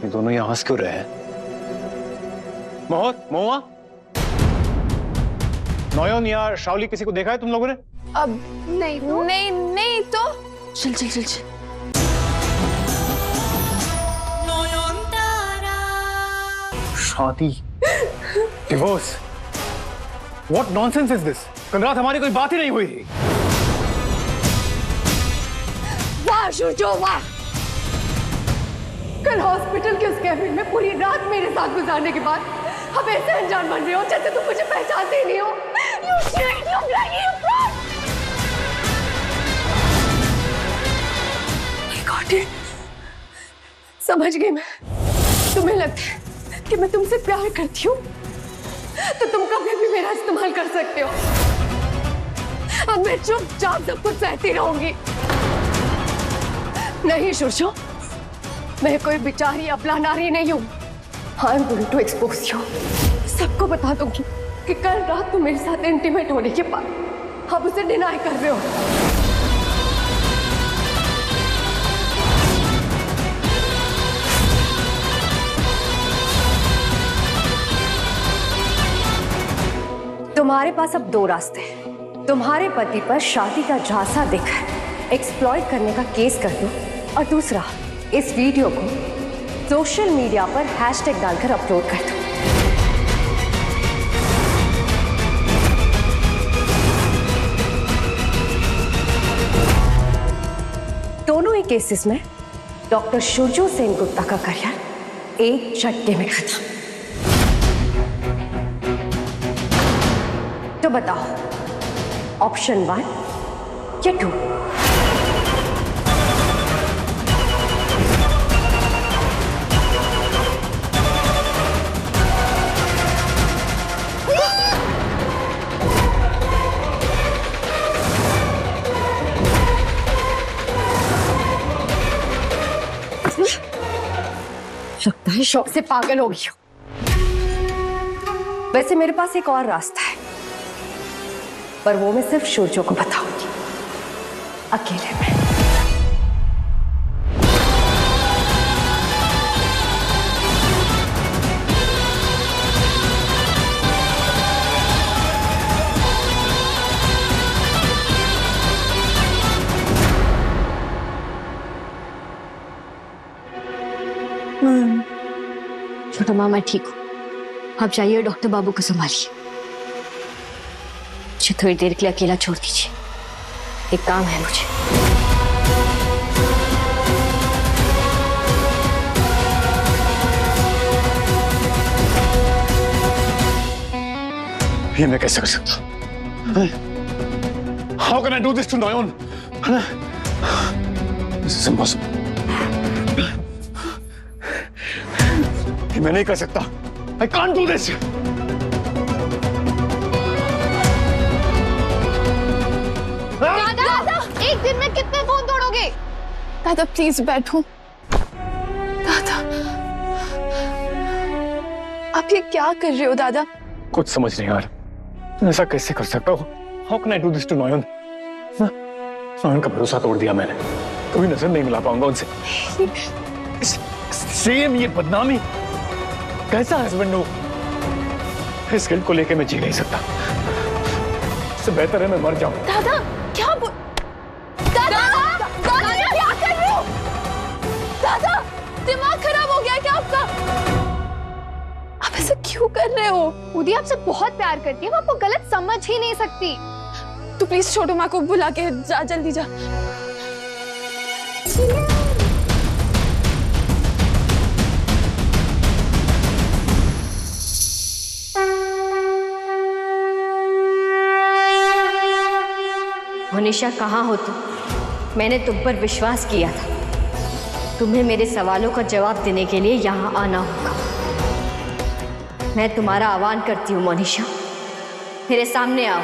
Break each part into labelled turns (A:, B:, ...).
A: ये दोनों यहाँ हंस क्यों रहे हैं? महुआ, नयन या शाओली किसी को देखा है तुम लोगों ने?
B: अब नहीं तो? नहीं तो
C: चल चल चल चल।
A: शादी, divorce, what nonsense is this? कल रात हमारी कोई बात ही नहीं हुई थी।
B: वाह शुचो वाह! कल हॉस्पिटल के उस कैबिन में पूरी रात मेरे साथ गुजारने के बाद अब ऐसे अनजान बन रहे हो जैसे तुम मुझे पहचानते ही नहीं हो। You shit, you bloody fraud! I got it. समझ गई मैं। तुम्हें लगता है कि मैं तुमसे प्यार करती हूँ तो तुम कभी भी मेरा इस्तेमाल कर सकते हो। अब मैं चुपचाप सब कुछ सहती रहूंगी। नहीं शुशो, मैं कोई बेचारी अबला नारी नहीं हूँ। I'm going to expose you. सबको बता दूंगी कि कल रात तुम मेरे साथ इंटीमेट होने के बाद अब उसे डिनाई कर रहे हो। तुम्हारे पास अब दो रास्ते हैं। तुम्हारे पति पर शादी का झांसा देकर एक्सप्लॉइट करने का केस कर दो, और दूसरा, इस वीडियो को सोशल मीडिया पर हैशटैग डालकर अपलोड कर दो। दोनों ही केसेस में डॉक्टर शुरजो सेन गुप्ता का करियर एक झटके में खत्म। तो बताओ, ऑप्शन 1 या 2? लगता है शौक से पागल हो गई हो। वैसे मेरे पास एक और रास्ता है, पर वो मैं सिर्फ शुरजो को बताऊंगी, अकेले में।
C: छोटा मामा ठीक हो, आप जाइए डॉक्टर बाबू को संभालिए। मुझे थोड़ी देर के लिए अकेला छोड़ दीजिए, एक काम है मुझे।
A: ये मैं कैसे कर सकता? How can I do this to Nayon? This is impossible. ये मैं नहीं कर सकता। I can't do this.
B: दादा, एक दिन में कितने फोन तोड़ोगे? दादा प्लीज बैठो। दादा, आप ये क्या कर रहे हो दादा?
A: कुछ समझ नहीं आ रहा, ऐसा कैसे कर सकता हूँ? How can I do this to Nayon? नायन का भरोसा तोड़ दिया मैंने, कभी नजर नहीं मिला पाऊंगा उनसे। सेम ये बदनामी, कैसा हस्बैंड हो? इस गिल्ट को लेके मैं जी नहीं सकता, इससे बेहतर है मैं मर जाऊं।
B: दादा क्या दादा, दादा क्या कर रहे हो? दादा दिमाग खराब हो गया क्या आपका? आप ऐसा क्यों कर रहे हो?
D: उदी आपसे बहुत प्यार करती है, वो आपको गलत समझ ही नहीं सकती।
B: तू प्लीज छोटू माँ को बुला के जा, जल्दी जा।
C: मोनिशा कहाँ हो तुम? मैंने तुम पर विश्वास किया था। तुम्हें मेरे सवालों का जवाब देने के लिए यहाँ आना होगा। मैं तुम्हारा आह्वान करती हूँ मोनिशा, मेरे सामने आओ।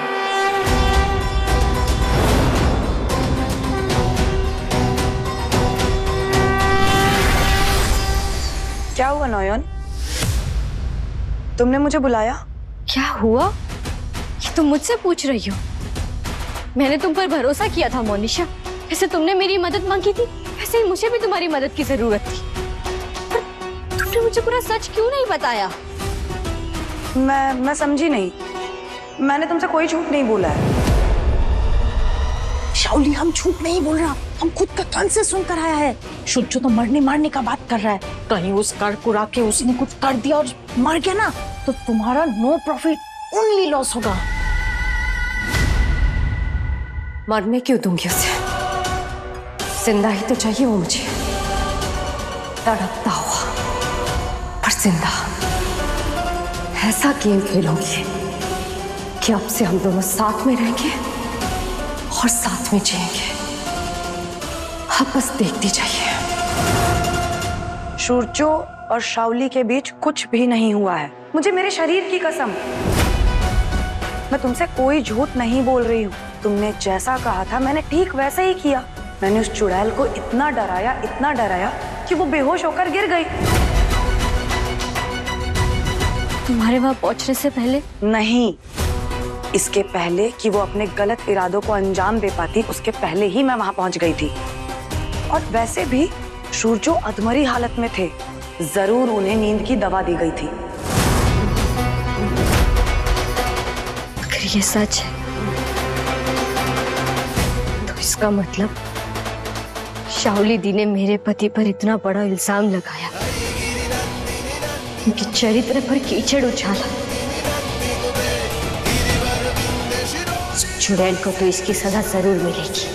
E: क्या हुआ नयन? तुमने मुझे बुलाया?
C: क्या हुआ ये तुम मुझसे पूछ रही हो? मैंने तुम पर भरोसा किया था मोनिशा, जैसे तुमने मेरी मदद मांगी थी वैसे ही मुझे भी तुम्हारी मदद की जरूरत थी। आपने मुझे पूरा सच क्यों नहीं बताया?
E: मैं समझी नहीं। मैंने तुमसे कोई झूठ नहीं बोला है।
F: शाओली, हम झूठ नहीं बोल रहा, हम खुद का कान से सुनकर आया है। शुद्धो तो मरने मारने का बात कर रहा है। कहीं उस कर कुरा के उसने कुछ कर दिया और मर गया ना, तो तुम्हारा नो प्रॉफिट ओनली लॉस होगा।
B: मरने क्यों दूंगी उसे? जिंदा ही तो चाहिए वो मुझे, तड़पता हुआ पर जिंदा। ऐसा गेम खेलोगी कि अब से हम दोनों साथ में रहेंगे और साथ में जिएंगे। आप बस देखती जाइए।
E: सूरजो और शाओली के बीच कुछ भी नहीं हुआ है, मुझे मेरे शरीर की कसम। मैं तुमसे कोई झूठ नहीं बोल रही हूँ। तुमने जैसा कहा था मैंने ठीक वैसे ही किया। मैंने उस चुड़ैल को इतना डराया कि वो बेहोश होकर गिर गई।
C: तुम्हारे वहां पहुंचने से पहले?
E: नहीं, इसके पहले कि वो अपने गलत इरादों को अंजाम दे पाती, उसके पहले ही मैं वहां पहुंच गई थी। और वैसे भी सूरजो अधमरी हालत में थे, जरूर उन्हें नींद की दवा दी गई थी।
C: अगर ये सच है तो इसका मतलब शाओली दी ने मेरे पति पर इतना बड़ा इल्जाम लगाया, उनके चरित्र पर कीचड़ उछाला। चुड़ैल को तो इसकी सजा जरूर मिलेगी,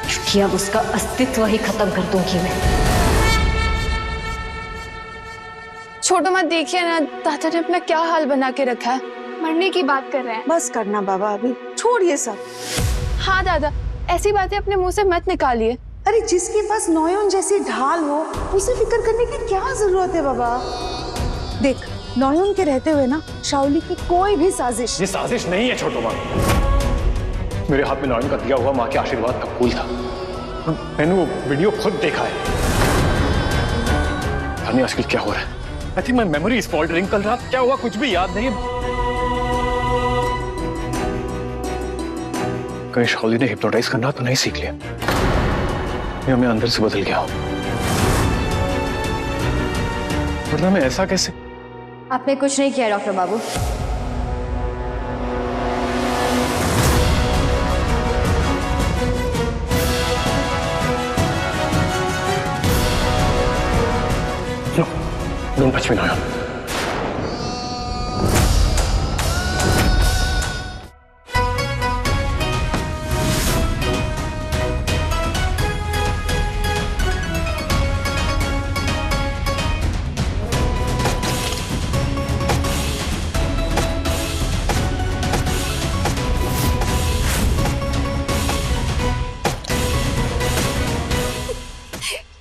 C: क्योंकि अब उसका अस्तित्व ही खत्म कर दूंगी मैं।
D: छोटो मत देखिए ना, दादा ने अपना क्या हाल बना के रखा है। मरने की बात कर रहे हैं।
F: बस करना बाबा, अभी छोड़िए सब।
D: हाँ दादा, ऐसी बातें अपने मुंह से मत निकालिए।
F: अरे जिसके पास नॉयन जैसी ढाल हो उसे फिक्र करने की क्या जरूरत है बाबा? देख, नॉयन के रहते हुए ना शाओली की कोई भी साजिश।
A: ये साजिश नहीं है छोटो माँ। मेरे हाथ में नॉयन का दिया हुआ माँ के आशीर्वाद का फूल था। मैंने वो वीडियो खुद देखा है। यानी आजकल क्या हो रहा है? I think my memory is faltering. कल रात क्या हुआ कुछ भी याद नहीं है। कहीं शाओली ने हिप्नोटाइज करना तो नहीं सीख लिया, या मैं अंदर से बदल गया हूं। वरना मैं ऐसा कैसे?
C: आपने कुछ नहीं किया doctor Babu.
A: No, don't touch me, Noyan.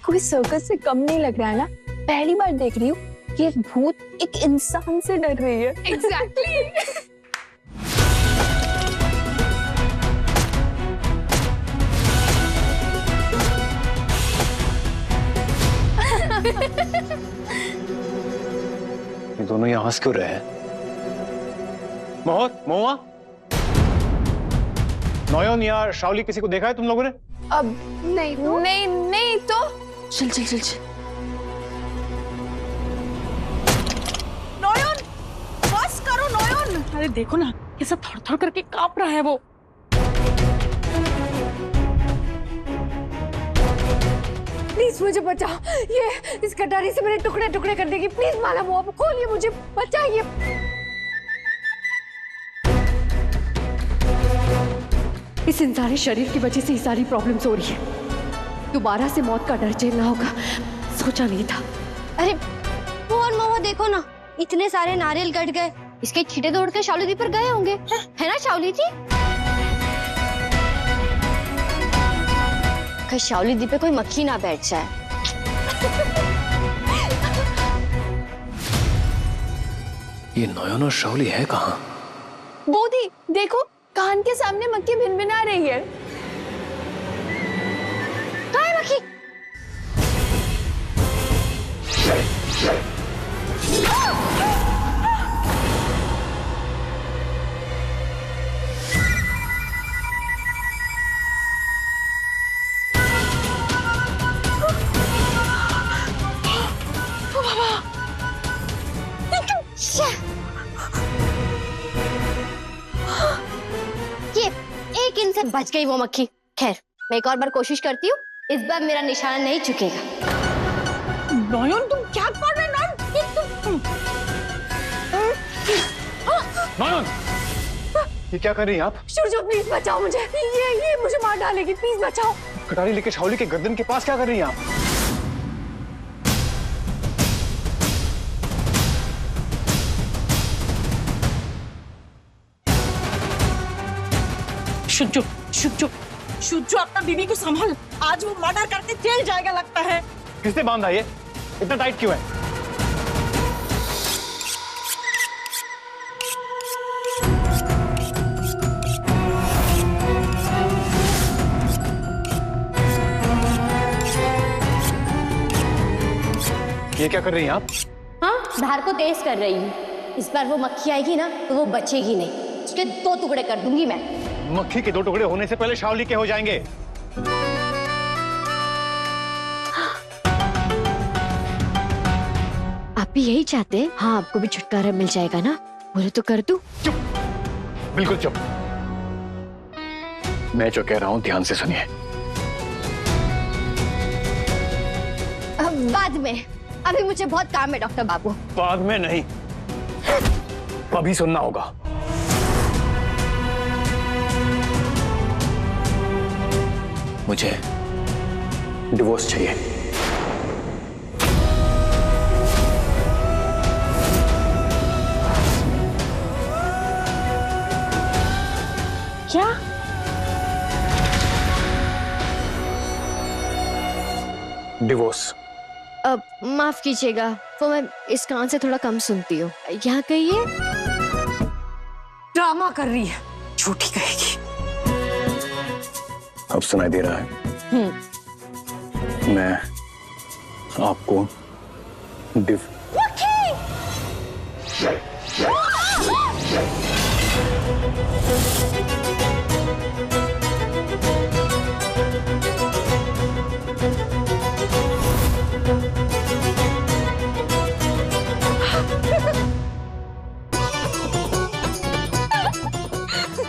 D: कोई सर्कस से कम नहीं लग रहा है ना। पहली बार देख रही हूँ कि एक भूत एक इंसान से डर रही है। एग्जैक्टली।
A: ये दोनों यहाँ हंस क्यों रहे हैं? मोहर, मोआ, नॉयन या शाओली किसी को देखा है तुम लोगों ने?
D: अब नहीं तो? नहीं तो
F: चल चल चल चल। नॉयन, बस करो नॉयन। अरे देखो ना कैसा थर-थर करके कांप रहा है वो।
B: प्लीज मुझे बचाओ, ये इस कटारी से मेरे टुकड़े टुकड़े कर देगी। प्लीज माला मुआ खोलिए, मुझे बचाइए। इस इंसानी शरीर की वजह से ही सारी प्रॉब्लम्स हो रही है। दोबारा से मौत का डर झेलना होगा, सोचा नहीं था।
C: अरे वो और महुआ देखो ना, इतने सारे नारियल कट गए। इसके छींटे तोड़ के शाओली दी पर गए होंगे, है ना शाओली दी? कहीं शाओली दी पे कोई मक्खी ना बैठ जाए।
A: ये नॉयन और शाओली है कहाँ?
D: बोधी देखो, कान के सामने मक्खी भिनभिना रही है।
C: कहाँ है मक्खी? ये एक इन से बच गई वो मक्खी। खैर, मैं एक और बार कोशिश करती हूँ, इस बार मेरा निशाना नहीं चुकेगा।
F: नयन तुम क्या कर रहे हो?
A: नयन, ये क्या कर रही हैं आप?
B: सूर्य प्लीज बचाओ मुझे, ये मुझे मार डालेगी, प्लीज बचाओ।
A: कटारी लेके शाओली के गर्दन के पास क्या कर रही हैं आप?
F: शुज्जू, शुज्जू, शुज्जू अपना बीवी को संभाल, आज वो मर्डर करके जेल जाएगा लगता है।
A: किसने बांधा ये? इतना टाइट क्यों है? ये क्या कर रही हैं आप?
C: हाँ, धार को तेज कर रही हूँ। इस बार वो मक्खी आएगी ना तो वो बचेगी नहीं, उसके 2 टुकड़े कर दूंगी मैं।
A: मक्खी के 2 टुकड़े होने से पहले शाओली के हो जाएंगे।
C: आप भी यही चाहते हैं? हाँ, आपको भी छुटकारा मिल जाएगा ना? बोले तो कर दूं?
A: चुप, बिल्कुल चुप। मैं जो कह रहा हूं ध्यान से सुनिए।
C: बाद में, अभी मुझे बहुत काम है डॉक्टर बाबू।
A: बाद में नहीं, अभी सुनना होगा। मुझे डिवोर्स चाहिए।
C: क्या?
A: डिवोर्स।
C: अब माफ कीजिएगा, वो मैं इस कान से थोड़ा कम सुनती हूँ। यहाँ कहिए।
B: ड्रामा कर रही है, झूठी कहेगी।
A: अब सुनाई दे रहा है? मैं आपको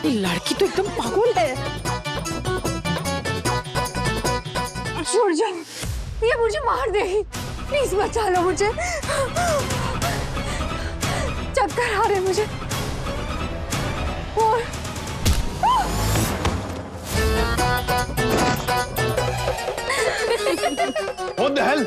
F: ये लड़की तो एकदम पागल है।
B: सूर्य, ये मुझे मार देगी, प्लीज बचा लो मुझे। चक्कर आ रहे मुझे। और
A: What the hell?